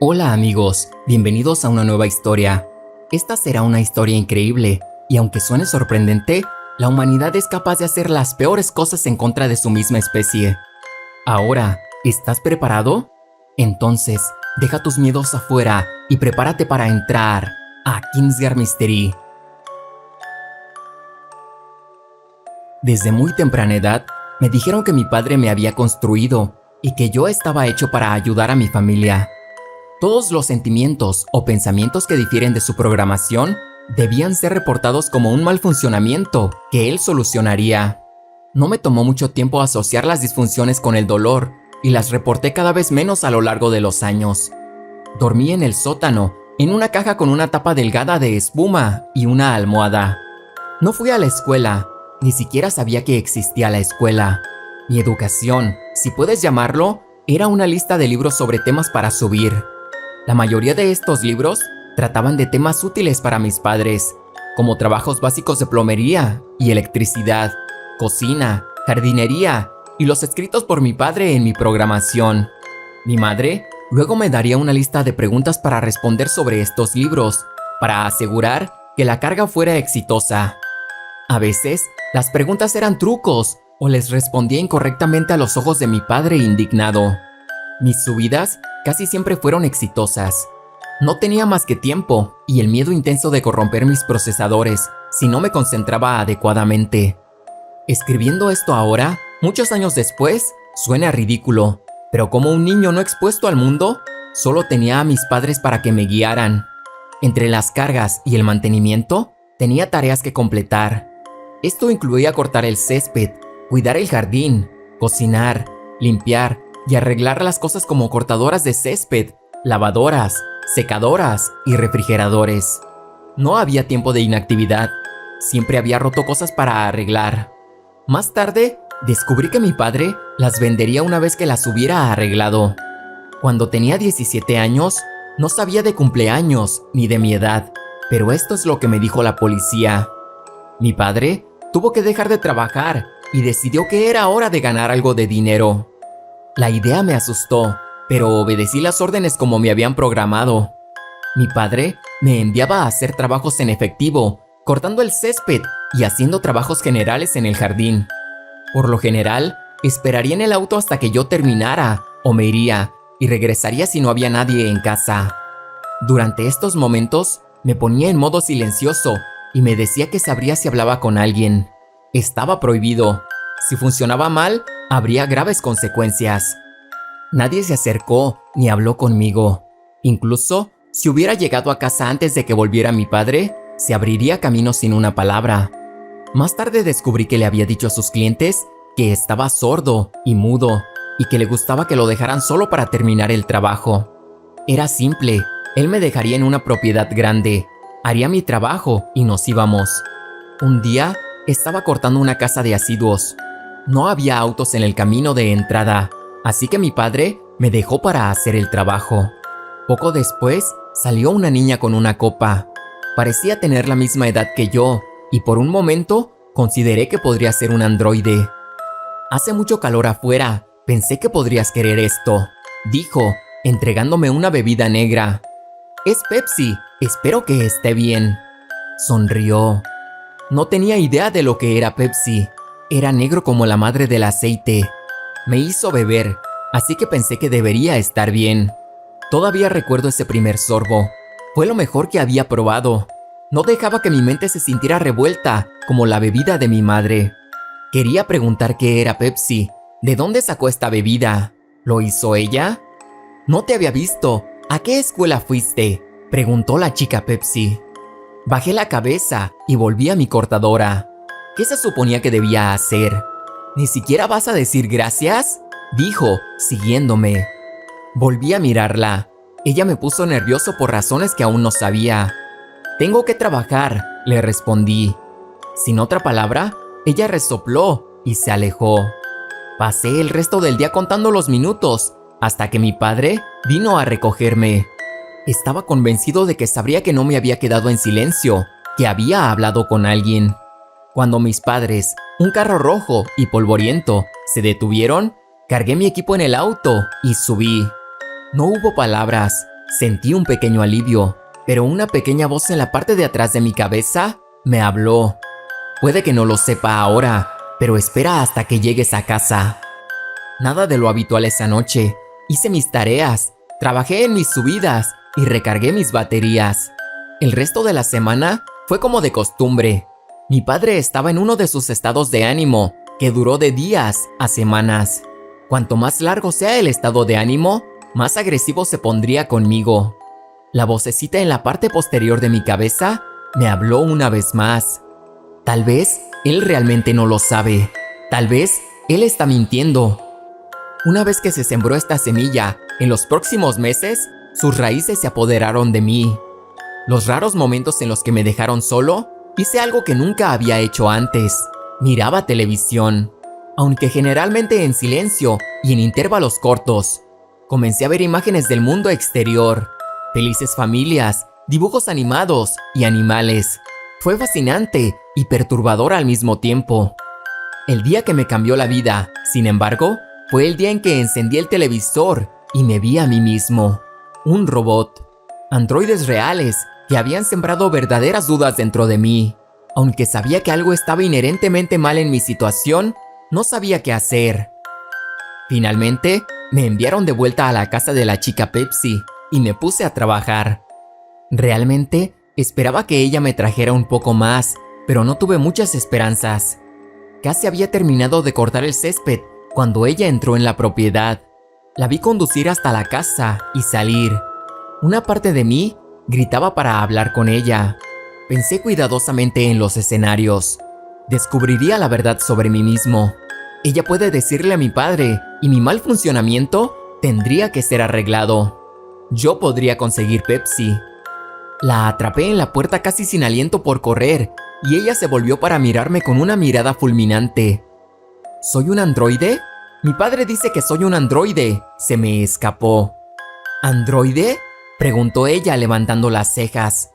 Hola amigos, bienvenidos a una nueva historia. Esta será una historia increíble, y aunque suene sorprendente, la humanidad es capaz de hacer las peores cosas en contra de su misma especie. Ahora, ¿estás preparado? Entonces, deja tus miedos afuera y prepárate para entrar a Kingsguard Mystery. Desde muy temprana edad, me dijeron que mi padre me había construido y que yo estaba hecho para ayudar a mi familia. Todos los sentimientos o pensamientos que difieren de su programación debían ser reportados como un mal funcionamiento que él solucionaría. No me tomó mucho tiempo asociar las disfunciones con el dolor y las reporté cada vez menos a lo largo de los años. Dormí en el sótano, en una caja con una tapa delgada de espuma y una almohada. No fui a la escuela, ni siquiera sabía que existía la escuela. Mi educación, si puedes llamarlo, era una lista de libros sobre temas para subir. La mayoría de estos libros trataban de temas útiles para mis padres, como trabajos básicos de plomería y electricidad, cocina, jardinería y los escritos por mi padre en mi programación. Mi madre luego me daría una lista de preguntas para responder sobre estos libros, para asegurar que la carga fuera exitosa. A veces, las preguntas eran trucos o les respondía incorrectamente a los ojos de mi padre indignado. Mis subidas casi siempre fueron exitosas. No tenía más que tiempo y el miedo intenso de corromper mis procesadores si no me concentraba adecuadamente. Escribiendo esto ahora, muchos años después, suena ridículo, pero como un niño no expuesto al mundo, solo tenía a mis padres para que me guiaran. Entre las cargas y el mantenimiento, tenía tareas que completar. Esto incluía cortar el césped, cuidar el jardín, cocinar, limpiar y arreglar las cosas como cortadoras de césped, lavadoras, secadoras y refrigeradores. No había tiempo de inactividad. Siempre había roto cosas para arreglar. Más tarde, descubrí que mi padre las vendería una vez que las hubiera arreglado. Cuando tenía 17 años, no sabía de cumpleaños ni de mi edad, pero esto es lo que me dijo la policía. Mi padre tuvo que dejar de trabajar y decidió que era hora de ganar algo de dinero. La idea me asustó, pero obedecí las órdenes como me habían programado. Mi padre me enviaba a hacer trabajos en efectivo, cortando el césped y haciendo trabajos generales en el jardín. Por lo general, esperaría en el auto hasta que yo terminara, o me iría, y regresaría si no había nadie en casa. Durante estos momentos, me ponía en modo silencioso y me decía que sabría si hablaba con alguien. Estaba prohibido. Si funcionaba mal, habría graves consecuencias. Nadie se acercó ni habló conmigo. Incluso, si hubiera llegado a casa antes de que volviera mi padre, se abriría camino sin una palabra. Más tarde descubrí que le había dicho a sus clientes que estaba sordo y mudo y que le gustaba que lo dejaran solo para terminar el trabajo. Era simple, él me dejaría en una propiedad grande, haría mi trabajo y nos íbamos. Un día, estaba cortando una casa de asiduos. No había autos en el camino de entrada, así que mi padre me dejó para hacer el trabajo. Poco después, salió una niña con una copa. Parecía tener la misma edad que yo, y por un momento consideré que podría ser un androide. «Hace mucho calor afuera, pensé que podrías querer esto», dijo, entregándome una bebida negra. «Es Pepsi, espero que esté bien». Sonrió. No tenía idea de lo que era Pepsi. Era negro como la madre del aceite. Me hizo beber, así que pensé que debería estar bien. Todavía recuerdo ese primer sorbo. Fue lo mejor que había probado. No dejaba que mi mente se sintiera revuelta, como la bebida de mi madre. Quería preguntar qué era Pepsi. ¿De dónde sacó esta bebida? ¿Lo hizo ella? «No te había visto. ¿A qué escuela fuiste?», preguntó la chica Pepsi. Bajé la cabeza y volví a mi cortadora. ¿Qué se suponía que debía hacer? «¿Ni siquiera vas a decir gracias?», dijo, siguiéndome. Volví a mirarla. Ella me puso nervioso por razones que aún no sabía. «Tengo que trabajar», le respondí. Sin otra palabra, ella resopló y se alejó. Pasé el resto del día contando los minutos, hasta que mi padre vino a recogerme. Estaba convencido de que sabría que no me había quedado en silencio, que había hablado con alguien. Cuando mis padres, un carro rojo y polvoriento, se detuvieron, cargué mi equipo en el auto y subí. No hubo palabras, Sentí un pequeño alivio, pero una pequeña voz en la parte de atrás de mi cabeza me habló. Puede que no lo sepa ahora, pero espera hasta que llegues a casa. Nada de lo habitual esa noche. Hice mis tareas, trabajé en mis subidas y recargué mis baterías. El resto de la semana fue como de costumbre. Mi padre estaba en uno de sus estados de ánimo, que duró de días a semanas. Cuanto más largo sea el estado de ánimo, más agresivo se pondría conmigo. La vocecita en la parte posterior de mi cabeza me habló una vez más. Tal vez él realmente no lo sabe. Tal vez él está mintiendo. Una vez que se sembró esta semilla, en los próximos meses, sus raíces se apoderaron de mí. Los raros momentos en los que me dejaron solo, hice algo que nunca había hecho antes. Miraba televisión, aunque generalmente en silencio y en intervalos cortos. Comencé a ver imágenes del mundo exterior, felices familias, dibujos animados y animales. Fue fascinante y perturbador al mismo tiempo. El día que me cambió la vida, sin embargo, fue el día en que encendí el televisor y me vi a mí mismo. Un robot. Androides reales que habían sembrado verdaderas dudas dentro de mí. Aunque sabía que algo estaba inherentemente mal en mi situación, no sabía qué hacer. Finalmente, me enviaron de vuelta a la casa de la chica Pepsi y me puse a trabajar. Realmente, esperaba que ella me trajera un poco más, pero no tuve muchas esperanzas. Casi había terminado de cortar el césped cuando ella entró en la propiedad. La vi conducir hasta la casa y salir. Una parte de mí gritaba para hablar con ella. Pensé cuidadosamente en los escenarios. Descubriría la verdad sobre mí mismo. Ella puede decirle a mi padre y mi mal funcionamiento tendría que ser arreglado. Yo podría conseguir Pepsi. La atrapé en la puerta casi sin aliento por correr y ella se volvió para mirarme con una mirada fulminante. ¿Soy un androide? Mi padre dice que soy un androide. Se me escapó. ¿Androide?, preguntó ella levantando las cejas.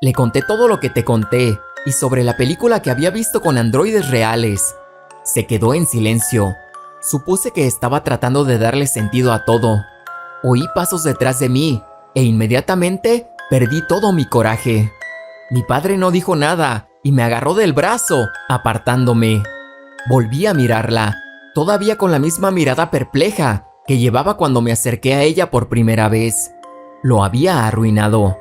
Le conté todo lo que te conté y sobre la película que había visto con androides reales. Se quedó en silencio. Supuse que estaba tratando de darle sentido a todo. Oí pasos detrás de mí e inmediatamente perdí todo mi coraje. Mi padre no dijo nada y me agarró del brazo, apartándome. Volví a mirarla, todavía con la misma mirada perpleja que llevaba cuando me acerqué a ella por primera vez. Lo había arruinado.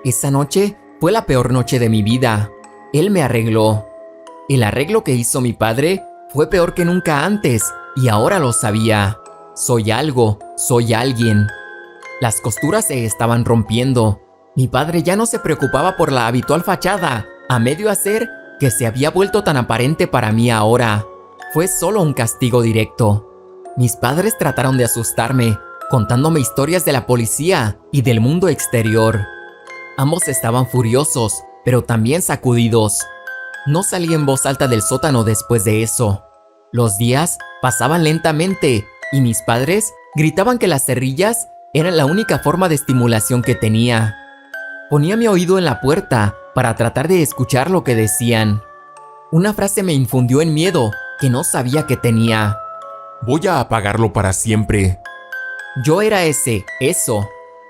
Esa noche fue la peor noche de mi vida. Él me arregló. El arreglo que hizo mi padre fue peor que nunca antes y ahora lo sabía. Soy algo, soy alguien. Las costuras se estaban rompiendo. Mi padre ya no se preocupaba por la habitual fachada, a medio hacer, que se había vuelto tan aparente para mí ahora. Fue solo un castigo directo. Mis padres trataron de asustarme, contándome historias de la policía y del mundo exterior. Ambos estaban furiosos, pero también sacudidos. No salí en voz alta del sótano después de eso. Los días pasaban lentamente y mis padres gritaban que las cerrillas eran la única forma de estimulación que tenía. Ponía mi oído en la puerta para tratar de escuchar lo que decían. Una frase me infundió en miedo que no sabía que tenía. Voy a apagarlo para siempre. Yo era eso.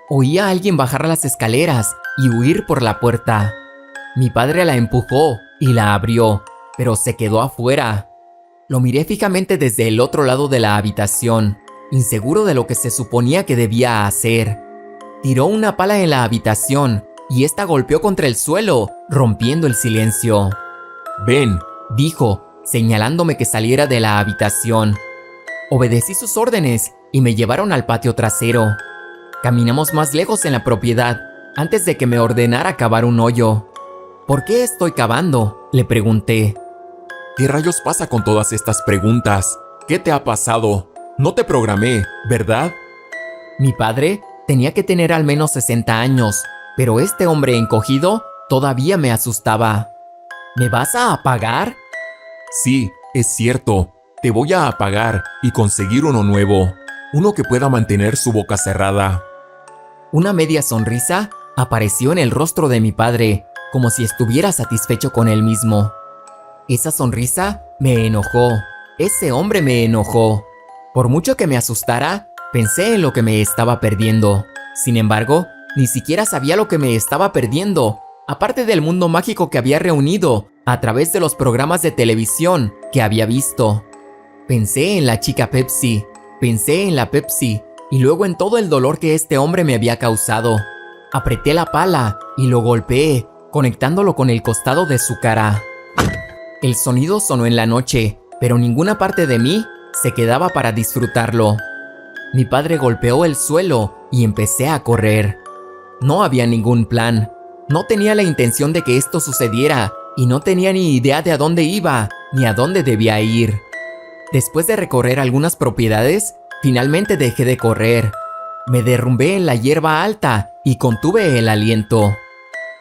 Oía a alguien bajar las escaleras y huir por la puerta. Mi padre la empujó y la abrió, pero se quedó afuera. Lo miré fijamente desde el otro lado de la habitación, inseguro de lo que se suponía que debía hacer. Tiró una pala en la habitación y esta golpeó contra el suelo, rompiendo el silencio. Ven, dijo, señalándome que saliera de la habitación. Obedecí sus órdenes y me llevaron al patio trasero. Caminamos más lejos en la propiedad antes de que me ordenara cavar un hoyo. ¿Por qué estoy cavando?, le pregunté. ¿Qué rayos pasa con todas estas preguntas? ¿Qué te ha pasado? No te programé, ¿verdad? Mi padre tenía que tener al menos 60 años, pero este hombre encogido todavía me asustaba. ¿Me vas a apagar? Sí, es cierto. Te voy a apagar y conseguir uno nuevo. Uno que pueda mantener su boca cerrada. Una media sonrisa apareció en el rostro de mi padre, como si estuviera satisfecho con él mismo. Esa sonrisa me enojó. Ese hombre me enojó. Por mucho que me asustara, pensé en lo que me estaba perdiendo. Sin embargo, ni siquiera sabía lo que me estaba perdiendo, aparte del mundo mágico que había reunido a través de los programas de televisión que había visto. Pensé en la chica Pepsi, pensé en la Pepsi y luego en todo el dolor que este hombre me había causado. Apreté la pala y lo golpeé, conectándolo con el costado de su cara. El sonido sonó en la noche, pero ninguna parte de mí se quedaba para disfrutarlo. Mi padre golpeó el suelo y empecé a correr. No había ningún plan. No tenía la intención de que esto sucediera y no tenía ni idea de a dónde iba ni a dónde debía ir. Después de recorrer algunas propiedades, finalmente dejé de correr. Me derrumbé en la hierba alta y contuve el aliento.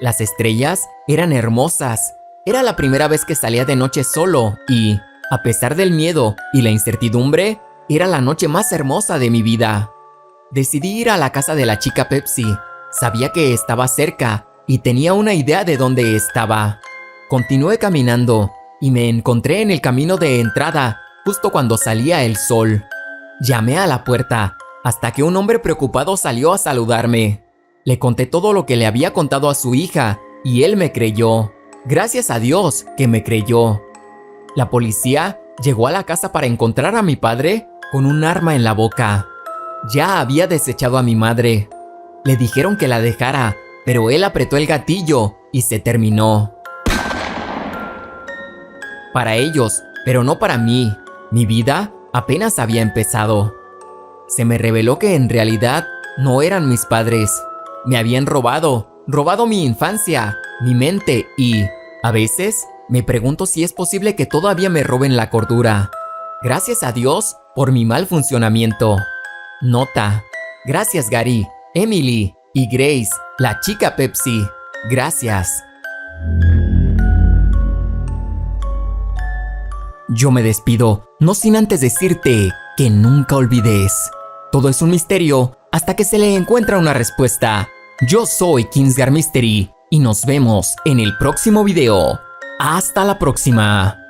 Las estrellas eran hermosas. Era la primera vez que salía de noche solo y, a pesar del miedo y la incertidumbre, era la noche más hermosa de mi vida. Decidí ir a la casa de la chica Pepsi. Sabía que estaba cerca y tenía una idea de dónde estaba. Continué caminando y me encontré en el camino de entrada justo cuando salía el sol. Llamé a la puerta hasta que un hombre preocupado salió a saludarme. Le conté todo lo que le había contado a su hija y él me creyó. Gracias a Dios que me creyó. La policía llegó a la casa para encontrar a mi padre con un arma en la boca. Ya había desechado a mi madre. Le dijeron que la dejara, pero él apretó el gatillo y se terminó. Para ellos, pero no para mí, mi vida apenas había empezado. Se me reveló que en realidad no eran mis padres. Me habían robado mi infancia, mi mente y, a veces, me pregunto si es posible que todavía me roben la cordura. Gracias a Dios por mi mal funcionamiento. Nota. Gracias Gary, Emily y Grace, la chica Pepsi. Gracias. Yo me despido, no sin antes decirte que nunca olvides. Todo es un misterio hasta que se le encuentra una respuesta. Yo soy Kingsguard Mystery y nos vemos en el próximo video. ¡Hasta la próxima!